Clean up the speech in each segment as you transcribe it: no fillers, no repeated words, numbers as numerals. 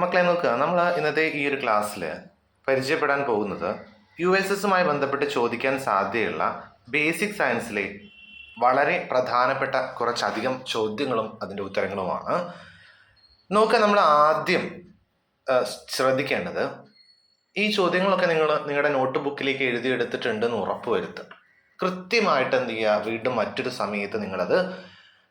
മക്കളെ നോക്കുക, നമ്മൾ ഇന്നത്തെ ഈ ഒരു ക്ലാസ്സിൽ പരിചയപ്പെടാൻ പോകുന്നത് USSുമായി ബന്ധപ്പെട്ട് ചോദിക്കാൻ സാധ്യതയുള്ള ബേസിക് സയൻസിലെ വളരെ പ്രധാനപ്പെട്ട കുറച്ചധികം ചോദ്യങ്ങളും അതിൻ്റെ ഉത്തരങ്ങളുമാണ്. നോക്കുക, നമ്മൾ ആദ്യം ശ്രദ്ധിക്കേണ്ടത് ഈ ചോദ്യങ്ങളൊക്കെ നിങ്ങളുടെ നോട്ട് ബുക്കിലേക്ക് എഴുതിയെടുത്തിട്ടുണ്ടെന്ന് ഉറപ്പുവരുത്തുക. കൃത്യമായിട്ട് എന്ത് ചെയ്യുക, വീണ്ടും മറ്റൊരു സമയത്ത് നിങ്ങളത്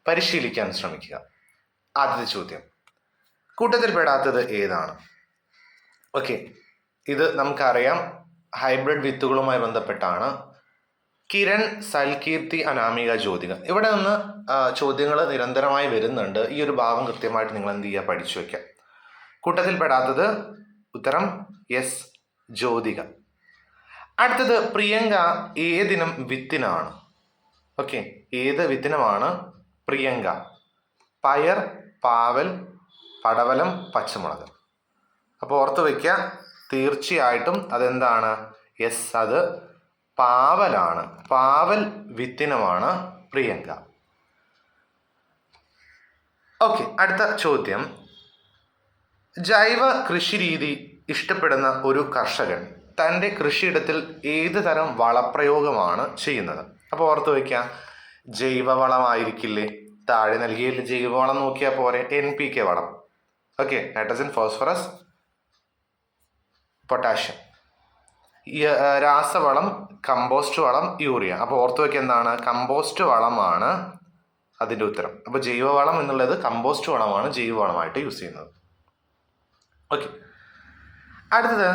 പരിശീലിക്കാൻ ശ്രമിക്കുക. ആദ്യത്തെ ചോദ്യം, കൂട്ടത്തിൽപ്പെടാത്തത് ഏതാണ്? ഓക്കെ, ഇത് നമുക്കറിയാം, ഹൈബ്രിഡ് വിത്തുകളുമായി ബന്ധപ്പെട്ടാണ്. കിരൺ, സൽകീർത്തി, അനാമിക, ജ്യോതിക. ഇവിടെ നിന്ന് ചോദ്യങ്ങൾ നിരന്തരമായി വരുന്നുണ്ട്. ഈ ഒരു ഭാഗം കൃത്യമായിട്ട് നിങ്ങൾ എന്ത് ചെയ്യുക, പഠിച്ചു വയ്ക്കുക. കൂട്ടത്തിൽപ്പെടാത്തത് ഉത്തരം യെസ്, ജ്യോതിക. അടുത്തത്, പ്രിയങ്ക ഏതിനം വിത്തിനാണ്? ഓക്കെ, ഏത് വിത്തിനമാണ് പ്രിയങ്ക? പയർ, പാവൽ, പടവലം, പച്ചമുളക്. അപ്പോൾ ഓർത്ത് വയ്ക്കുക, തീർച്ചയായിട്ടും അതെന്താണ്? യെസ്, അത് പാവലാണ്. പാവൽ വിത്തിനമാണ് പ്രിയങ്ക. ഓക്കെ, അടുത്ത ചോദ്യം, ജൈവ കൃഷി രീതി ഇഷ്ടപ്പെടുന്ന ഒരു കർഷകൻ തൻ്റെ കൃഷിയിടത്തിൽ ഏത് തരം വളപ്രയോഗമാണ് ചെയ്യുന്നത്? അപ്പോൾ ഓർത്ത് വയ്ക്കുക, ജൈവവളമായിരിക്കില്ലേ? താഴെ നൽകിയ ജൈവവളം നോക്കിയാൽ പോരെ, NPK വളം. Okay, nitrogen, phosphorus, potassium. രാസവളം കമ്പോസ്റ്റ് വളം, യൂറിയ. അപ്പോൾ ഓർത്ത് വയ്ക്കുക, എന്താണ്? കമ്പോസ്റ്റ് വളമാണ് അതിൻ്റെ ഉത്തരം. അപ്പോൾ ജൈവവളം എന്നുള്ളത് കമ്പോസ്റ്റ് വളമാണ് ജൈവവളമായിട്ട് യൂസ് ചെയ്യുന്നത്. ഓക്കെ, അടുത്തത്,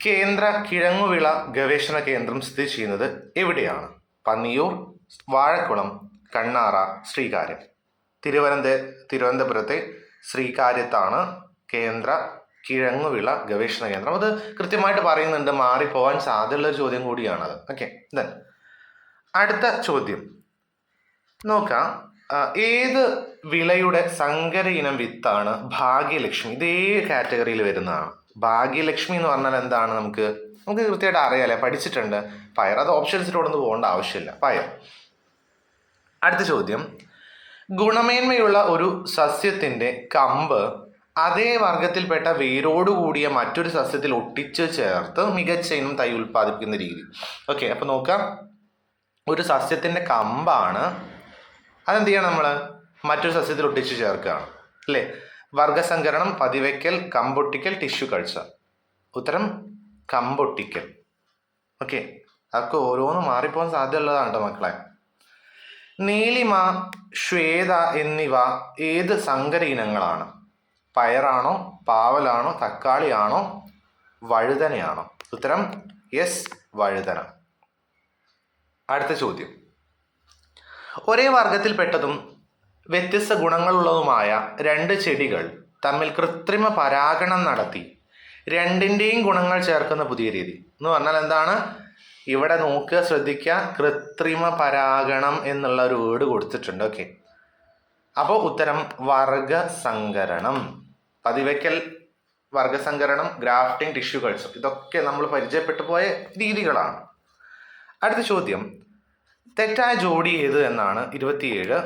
കേന്ദ്ര കിഴങ്ങുവിള ഗവേഷണ കേന്ദ്രം സ്ഥിതി ചെയ്യുന്നത് എവിടെയാണ്? പന്നിയൂർ, വാഴക്കുളം, കണ്ണാറ, ശ്രീകാര്യം. തിരുവനന്തപുരത്തെ ശ്രീകാര്യത്താണ് കേന്ദ്ര കിഴങ്ങുവിള ഗവേഷണ കേന്ദ്രം. അത് കൃത്യമായിട്ട് പറയുന്നുണ്ട്, മാറിപ്പോവാൻ സാധ്യതയുള്ള ഒരു ചോദ്യം കൂടിയാണത്. ഓക്കെ, ദെൻ അടുത്ത ചോദ്യം നോക്കാം, ഏത് വിളയുടെ സങ്കര ഇനം വിത്താണ് ഭാഗ്യലക്ഷ്മി? ഇതേ കാറ്റഗറിയിൽ വരുന്നതാണ്. ഭാഗ്യലക്ഷ്മി എന്ന് പറഞ്ഞാൽ എന്താണ്? നമുക്ക് കൃത്യമായിട്ട് അറിയാലേ, പഠിച്ചിട്ടുണ്ട്. പയർ, അത് ഓപ്ഷൻസിലോടൊന്നും പോകേണ്ട ആവശ്യമില്ല, പയർ. അടുത്ത ചോദ്യം, ഗുണമേന്മയുള്ള ഒരു സസ്യത്തിൻ്റെ കമ്പ് അതേ വർഗത്തിൽപ്പെട്ട വേരോടുകൂടിയ മറ്റൊരു സസ്യത്തിൽ ഒട്ടിച്ച് ചേർത്ത് മികച്ച ഇനം തൈ ഉൽപ്പാദിപ്പിക്കുന്ന രീതി. ഓക്കെ, അപ്പോൾ നോക്കാം, ഒരു സസ്യത്തിൻ്റെ കമ്പാണ്, അതെന്ത് ചെയ്യണം? നമ്മൾ മറ്റൊരു സസ്യത്തിൽ ഒട്ടിച്ച് ചേർക്കുകയാണ്, അല്ലേ? വർഗസങ്കരണം, പതിവയ്ക്കൽ, കമ്പൊട്ടിക്കൽ, ടിഷ്യൂ കൾച്ചർ. ഉത്തരം കമ്പൊട്ടിക്കൽ. ഓക്കെ, അതൊക്കെ ഓരോന്നും മാറിപ്പോകാൻ സാധ്യതയുള്ളതാണ് കേട്ടോ മക്കളെ. നീലിമ, ശ്വേത എന്നിവ ഏത് സങ്കര ഇനങ്ങളാണ്? പയറാണോ, പാവലാണോ, തക്കാളിയാണോ, വഴുതനയാണോ? ഉത്തരം യെസ്, വഴുതന. അടുത്ത ചോദ്യം, ഒരേ വർഗത്തിൽപ്പെട്ടതും വ്യത്യസ്ത ഗുണങ്ങളുള്ളതുമായ രണ്ട് ചെടികൾ തമ്മിൽ കൃത്രിമ പരാഗണം നടത്തി രണ്ടിൻ്റെയും ഗുണങ്ങൾ ചേർക്കുന്ന പുതിയ രീതി എന്ന് പറഞ്ഞാൽ എന്താണ്? ഇവിടെ നോക്കുക, ശ്രദ്ധിക്കുക, കൃത്രിമ പരാഗണം എന്നുള്ള ഒരു വേർഡ് കൊടുത്തിട്ടുണ്ട്. ഓക്കെ, അപ്പോൾ ഉത്തരം വർഗസങ്കരണം. പതിവയ്ക്കൽ, വർഗസങ്കരണം, ഗ്രാഫ്റ്റിംഗ്, ടിഷ്യൂ കൾച്ചർ, ഇതൊക്കെ നമ്മൾ പരിചയപ്പെട്ടു പോയ രീതികളാണ്. അടുത്ത ചോദ്യം, തെറ്റായ ജോഡി ഏത് എന്നാണ്? 27.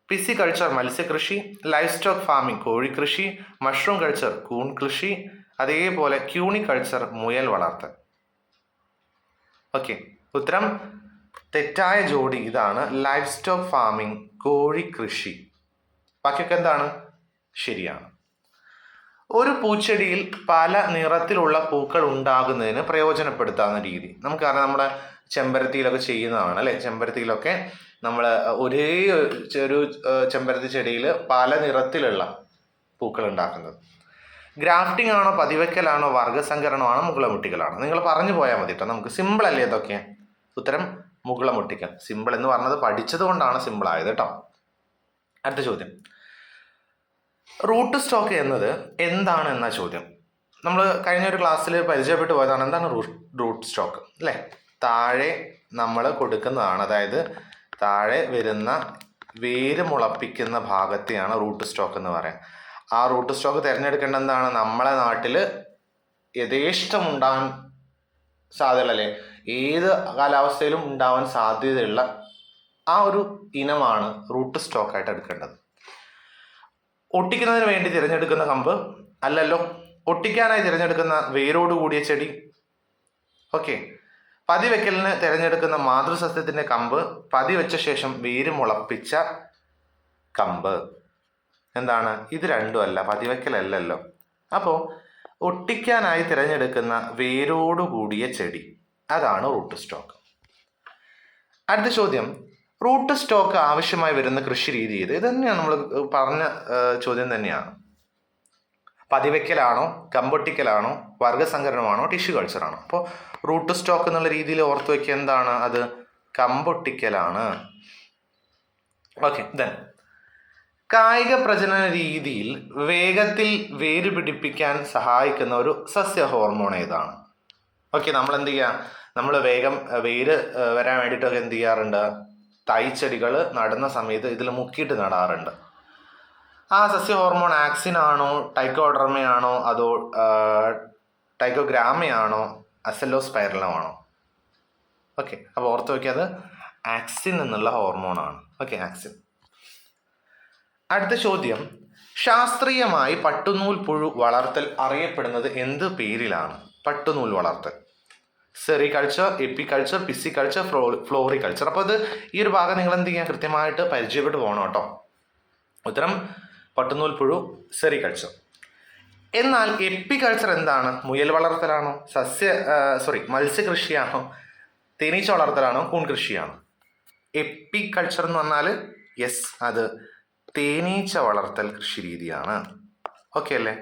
പിസി കൾച്ചർ മത്സ്യകൃഷി, ലൈഫ് സ്റ്റോക്ക് ഫാമിംഗ് കോഴിക്കൃഷി, മഷ്റൂം കൾച്ചർ കൂൺ കൃഷി, അതേപോലെ ക്യൂണി കൾച്ചർ മുയൽ വളർത്തൽ. ഓക്കെ, ഉത്തരം തെറ്റായ ജോഡി ഇതാണ്, ലൈഫ് സ്റ്റോക്ക് ഫാമിംഗ് കോഴിക്കൃഷി. ബാക്കിയൊക്കെ എന്താണ്? ശരിയാണ്. ഒരു പൂച്ചെടിയിൽ പല നിറത്തിലുള്ള പൂക്കൾ ഉണ്ടാകുന്നതിന് പ്രയോജനപ്പെടുത്താവുന്ന രീതി. നമുക്കറിയാം, നമ്മുടെ ചെമ്പരത്തിയിലൊക്കെ ചെയ്യുന്നതാണ്, അല്ലേ? ചെമ്പരത്തിയിലൊക്കെ നമ്മൾ ഒരേ ഒരു ചെമ്പരത്തി ചെടിയിൽ പല നിറത്തിലുള്ള പൂക്കൾ ഉണ്ടാക്കുന്നത്. ഗ്രാഫ്റ്റിംഗ് ആണോ, പതിവയ്ക്കലാണോ, വർഗസങ്കരണമാണോ, മുകുളമുട്ടിക്കലാണോ? നിങ്ങൾ പറഞ്ഞു പോയാൽ മതി കേട്ടോ, നമുക്ക് സിമ്പിൾ അല്ലേ ഇതൊക്കെ. ഉത്തരം മുകുളമുട്ടിക്കൽ. സിമ്പിൾ എന്ന് പറഞ്ഞത് പഠിച്ചത് കൊണ്ടാണ് സിമ്പിൾ ആയത് കേട്ടോ. അടുത്ത ചോദ്യം, റൂട്ട് സ്റ്റോക്ക് എന്നത് എന്താണ് എന്ന ചോദ്യം. നമ്മൾ കഴിഞ്ഞ ഒരു ക്ലാസ്സിൽ പരിചയപ്പെട്ടു പോയതാണ്. എന്താണ് റൂട്ട് സ്റ്റോക്ക്, അല്ലേ? താഴെ നമ്മൾ കൊടുക്കുന്നതാണ്, അതായത് താഴെ വരുന്ന വേര് മുളപ്പിക്കുന്ന ഭാഗത്തെയാണ് റൂട്ട് സ്റ്റോക്ക് എന്ന് പറയാം. ആ റൂട്ട് സ്റ്റോക്ക് തിരഞ്ഞെടുക്കേണ്ട എന്താണ്? നമ്മളെ നാട്ടിൽ യഥേഷ്ടം ഉണ്ടാകാൻ സാധ്യതയല്ലേ, ഏത് കാലാവസ്ഥയിലും ഉണ്ടാവാൻ സാധ്യതയുള്ള ആ ഒരു ഇനമാണ് റൂട്ട് സ്റ്റോക്കായിട്ട് എടുക്കേണ്ടത്. ഒട്ടിക്കുന്നതിന് വേണ്ടി തിരഞ്ഞെടുക്കുന്ന കമ്പ് അല്ലല്ലോ. ഒട്ടിക്കാനായി തിരഞ്ഞെടുക്കുന്ന വേരോട് കൂടിയ ചെടി. ഓക്കെ. പതിവെക്കലിന് തിരഞ്ഞെടുക്കുന്ന മാതൃസസ്യത്തിന്റെ കമ്പ്, പതിവെച്ച ശേഷം വേര് മുളപ്പിച്ച കമ്പ്. എന്താണ്? ഇത് രണ്ടുമല്ല, പതിവെക്കലല്ലല്ലോ. അപ്പോൾ ഒട്ടിക്കാനായി തിരഞ്ഞെടുക്കുന്ന വേരോടുകൂടിയ ചെടി, അതാണ് റൂട്ട് സ്റ്റോക്ക്. അടുത്ത ചോദ്യം, റൂട്ട് സ്റ്റോക്ക് ആവശ്യമായി വരുന്ന കൃഷി രീതി ഇത് തന്നെയാണ് നമ്മൾ പറഞ്ഞ ചോദ്യം തന്നെയാണ്. പതിവെക്കലാണോ, കമ്പൊട്ടിക്കലാണോ, വർഗ്ഗസങ്കരണമാണോ, ടിഷ്യൂ കൾച്ചറാണോ? അപ്പോൾ റൂട്ട് സ്റ്റോക്ക് എന്നുള്ള രീതിയിൽ ഓർത്ത് വയ്ക്കുക, എന്താണ് അത്? കമ്പൊട്ടിക്കലാണ്. ഓക്കെ. ദെൻ കായിക പ്രജനന രീതിയിൽ വേഗത്തിൽ വേര് പിടിപ്പിക്കാൻ സഹായിക്കുന്ന ഒരു സസ്യ ഹോർമോൺ ഏതാണ്? ഓക്കെ, നമ്മൾ എന്ത് ചെയ്യുക? നമ്മൾ വേഗം വേര് വരാൻ വേണ്ടിയിട്ടൊക്കെ എന്ത് ചെയ്യാറുണ്ട്? തൈച്ചെടികൾ നടുന്ന സമയത്ത് ഇതിൽ മുക്കിയിട്ട് നടാറുണ്ട്. ആ സസ്യ ഹോർമോൺ ആക്സിൻ ആണോ, ടൈക്കോഡർമയാണോ, അതോ ടൈക്കോഗ്രാമയാണോ, അസെല്ലോസ്പൈറലമാണോ? ഓക്കെ, അപ്പോൾ ഓർത്ത് വയ്ക്കുക, അത് ആക്സിൻ എന്നുള്ള ഹോർമോണാണ്. ഓക്കെ, ആക്സിൻ. അടുത്ത ചോദ്യം, ശാസ്ത്രീയമായി പട്ടുനൂൽ പുഴു വളർത്തൽ അറിയപ്പെടുന്നത് എന്ത് പേരിലാണ്? പട്ടുനൂൽ വളർത്തൽ. Sericulture, apiculture, pisciculture, floriculture. അപ്പോൾ ഇത് ഈ ഒരു ഭാഗം നിങ്ങൾ എന്ത് ചെയ്യുക? കൃത്യമായിട്ട് പരിചയപ്പെട്ട് പോകണം കേട്ടോ. ഉത്തരം പട്ടുനൂൽ പുഴു, സെറികൾച്ചർ. എന്നാൽ എപ്പിക്കൾച്ചർ എന്താണ്? മുയൽ വളർത്തലാണോ, മത്സ്യകൃഷിയാണോ, തേനീച്ച വളർത്തലാണോ, കൂൺ കൃഷിയാണോ? എപ്പിക്കൾച്ചർ എന്ന് പറഞ്ഞാൽ യെസ്, അത് തേനീച്ച വളർത്തൽ കൃഷി രീതിയാണ്. ഓക്കെ അല്ലേ?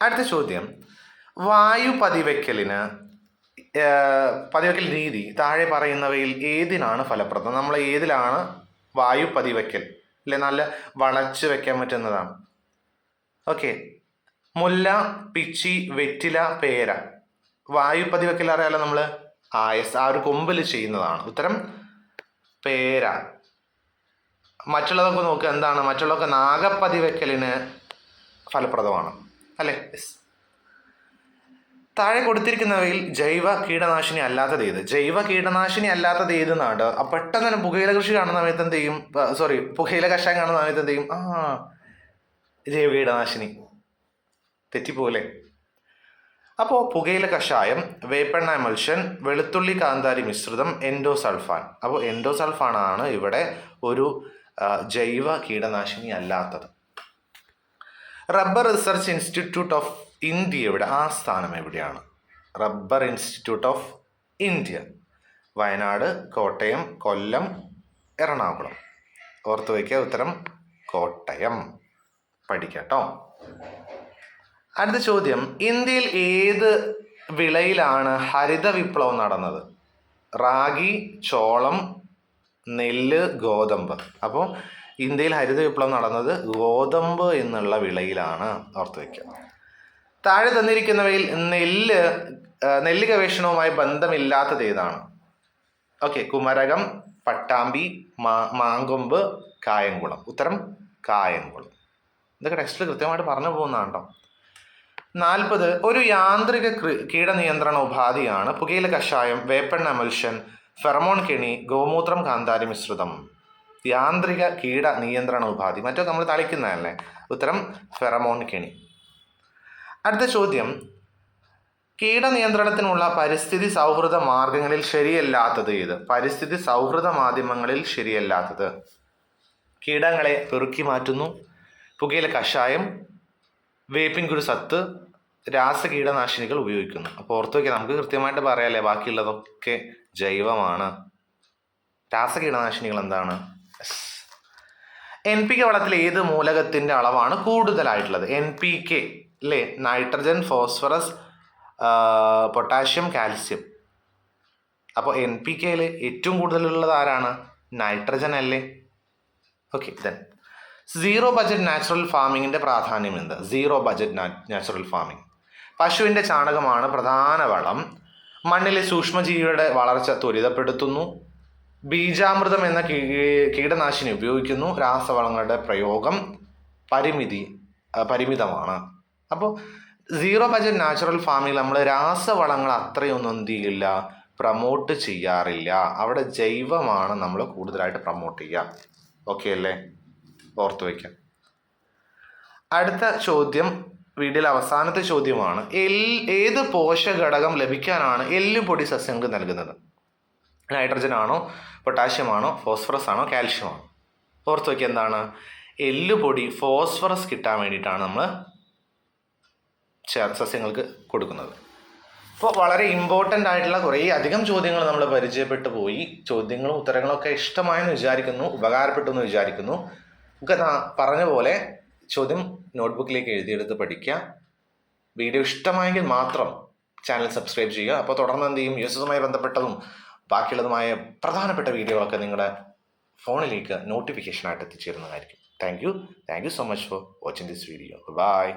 അടുത്ത ചോദ്യം, വായു പതിവെക്കൽ രീതി താഴെ പറയുന്നവയിൽ ഏതിനാണ് ഫലപ്രദം? നമ്മൾ ഏതിലാണ് വായു പതിവെക്കൽ അല്ലെ നല്ല വളച്ച് വെക്കാൻ പറ്റുന്നതാണ്? ഓക്കെ, മുല്ല, പിച്ചി, വെറ്റില, പേര. വായു പതിവെക്കൽ അറിയാലോ നമ്മൾ, ആ ഒരു കൊമ്പിൽ ചെയ്യുന്നതാണ്. ഉത്തരം പേര. മറ്റുള്ളതൊക്കെ നോക്കുക, എന്താണ്? മറ്റുള്ളതൊക്കെ നാഗപ്പതിവെക്കലിന് ഫലപ്രദമാണ് അല്ലേ? യെസ്. താഴെ കൊടുത്തിരിക്കുന്നവയിൽ ജൈവ കീടനാശിനി അല്ലാത്തത് ഏത്? ജൈവ കീടനാശിനി അല്ലാത്തത് ഏത് നാട്? പെട്ടെന്ന് തന്നെ പുകയില കൃഷി കാണുന്ന സമയത്ത് എന്ത് ചെയ്യും? പുകയില കഷായം കാണുന്ന സമയത്ത് എന്ത് ചെയ്യും? ജൈവ കീടനാശിനി. തെറ്റിപ്പോലെ. അപ്പോൾ പുകയില കഷായം, വേപ്പെണ്ണ എമൽഷൻ, വെളുത്തുള്ളി കാന്താരി മിശ്രിതം, എൻഡോസൾഫാൻ. അപ്പോൾ എൻഡോസൾഫാനാണ് ഇവിടെ ഒരു ജൈവ കീടനാശിനി അല്ലാത്തത്. റബ്ബർ റിസർച്ച് ഇൻസ്റ്റിറ്റ്യൂട്ട് ഓഫ് ഇന്ത്യയുടെ ആസ്ഥാനം എവിടെയാണ്? Rubber institute of India Wayanad, Kottayam, Kollam, Ernakulam. ഓർത്ത് വയ്ക്കുക, ഉത്തരം കോട്ടയം. പഠിക്കട്ടോ. അടുത്ത ചോദ്യം, ഇന്ത്യയിൽ ഏത് വിളയിലാണ് ഹരിത വിപ്ലവം നടന്നത്? റാഗി, ചോളം, നെല്ല്, ഗോതമ്പ്. അപ്പോൾ ഇന്ത്യയിൽ ഹരിത വിപ്ലവം നടന്നത് ഗോതമ്പ് എന്നുള്ള വിളയിലാണ്. ഓർത്ത് വയ്ക്കുക. താഴെ തന്നിരിക്കുന്നവയിൽ നെല്ല് ഗവേഷണവുമായി ബന്ധമില്ലാത്തത് ഏതാണ്? ഓക്കെ, കുമരകം, പട്ടാമ്പി, മാങ്കൊമ്പ്, കായംകുളം. ഉത്തരം കായംകുളം. ഇതൊക്കെ ടെക്സ്റ്റിൽ കൃത്യമായിട്ട് പറഞ്ഞു പോകുന്നതാണ് കേട്ടോ. 40, ഒരു യാന്ത്രിക കീടനിയന്ത്രണ ഉപാധിയാണ് പുകയില കഷായം, വേപ്പെണ്ണ എമൽഷൻ, ഫെറമോൺ കെണി, ഗോമൂത്രം കാന്താരി മിശ്രിതം. യാന്ത്രിക കീട നിയന്ത്രണ ഉപാധി, മറ്റൊക്കെ നമ്മൾ തളിക്കുന്നതല്ലേ? ഉത്തരം ഫെറമോൺ കെണി. അടുത്ത ചോദ്യം, കീടനിയന്ത്രണത്തിനുള്ള പരിസ്ഥിതി സൗഹൃദ മാർഗങ്ങളിൽ ശരിയല്ലാത്തത് ഏത്? പരിസ്ഥിതി സൗഹൃദ മാധ്യമങ്ങളിൽ ശരിയല്ലാത്തത്. കീടങ്ങളെ പെറുക്കി മാറ്റുന്നു, പുകയില കഷായം, വേപ്പിൻ കുരു സത്ത്, രാസകീടനാശിനികൾ ഉപയോഗിക്കുന്നു. അപ്പോൾ ഓർത്ത് വയ്ക്കുക, നമുക്ക് കൃത്യമായിട്ട് പറയാമല്ലേ, ബാക്കിയുള്ളതൊക്കെ ജൈവമാണ്. രാസകീടനാശിനികൾ എന്താണ്? NPK വളത്തിൽ ഏത് മൂലകത്തിൻ്റെ അളവാണ് കൂടുതലായിട്ടുള്ളത്? NPK അല്ലേ? Nitrogen, phosphorus, potassium, calcium. അപ്പോൾ NPKയിൽ ഏറ്റവും കൂടുതലുള്ളത് ആരാണ്? നൈട്രജൻ അല്ലേ? Okay. Then zero budget natural ഫാമിങ്ങിൻ്റെ പ്രാധാന്യം എന്ത്? Zero budget natural farming. പശുവിൻ്റെ ചാണകമാണ് പ്രധാന വളം. മണ്ണിലെ സൂക്ഷ്മജീവിയുടെ വളർച്ച ത്വരിതപ്പെടുത്തുന്നു. ബീജാമൃതം എന്ന കീടനാശിനി ഉപയോഗിക്കുന്നു. രാസവളങ്ങളുടെ പ്രയോഗം പരിമിതമാണ്. അപ്പോൾ സീറോ ബജറ്റ് നാച്ചുറൽ ഫാമിംഗ് നമ്മൾ രാസവളങ്ങൾ അത്രയൊന്നും എന്ത് ചെയ്യില്ല, പ്രൊമോട്ട് ചെയ്യാറില്ല. അവിടെ ജൈവമാണ് നമ്മൾ കൂടുതലായിട്ട് പ്രൊമോട്ട് ചെയ്യുക. ഓക്കെ അല്ലേ? ഓർത്ത് വയ്ക്കാം. അടുത്ത ചോദ്യം വീഡിയോയിലെ അവസാനത്തെ ചോദ്യമാണ്. ഏത് പോഷകഘടകം ലഭിക്കാനാണ് എല്ലുപൊടി സസ്യങ്ങൾക്ക് നൽകുന്നത്? നൈട്രജൻ ആണോ, പൊട്ടാഷ്യം ആണോ, ഫോസ്ഫറസ് ആണോ, കാൽഷ്യം ആണോ? ഓർത്ത് വയ്ക്കുക, എന്താണ് എല്ലുപൊടി ഫോസ്ഫറസ് കിട്ടാൻ വേണ്ടിയിട്ടാണ് നമ്മൾ സസ്യങ്ങൾക്ക് കൊടുക്കുന്നത്. അപ്പോൾ വളരെ ഇമ്പോർട്ടൻ്റ് ആയിട്ടുള്ള കുറേ അധികം ചോദ്യങ്ങൾ നമ്മൾ പരിചയപ്പെട്ടു പോയി. ചോദ്യങ്ങളും ഉത്തരങ്ങളൊക്കെ ഇഷ്ടമായെന്ന് വിചാരിക്കുന്നു, ഉപകാരപ്പെട്ടു എന്ന് വിചാരിക്കുന്നു. നമുക്ക് പറഞ്ഞ പോലെ ചോദ്യം നോട്ട്ബുക്കിലേക്ക് എഴുതിയെടുത്ത് പഠിക്കുക. വീഡിയോ ഇഷ്ടമായെങ്കിൽ മാത്രം ചാനൽ സബ്സ്ക്രൈബ് ചെയ്യുക. അപ്പോൾ തുടർന്ന് എന്ത് ചെയ്യും, യൂസസുമായി ബന്ധപ്പെട്ടതും ബാക്കിയുള്ളതുമായ പ്രധാനപ്പെട്ട വീഡിയോകളൊക്കെ നിങ്ങളുടെ ഫോണിലേക്ക് നോട്ടിഫിക്കേഷനായിട്ട് എത്തിച്ചേരുന്നതായിരിക്കും. Thank you so much for watching this video. By.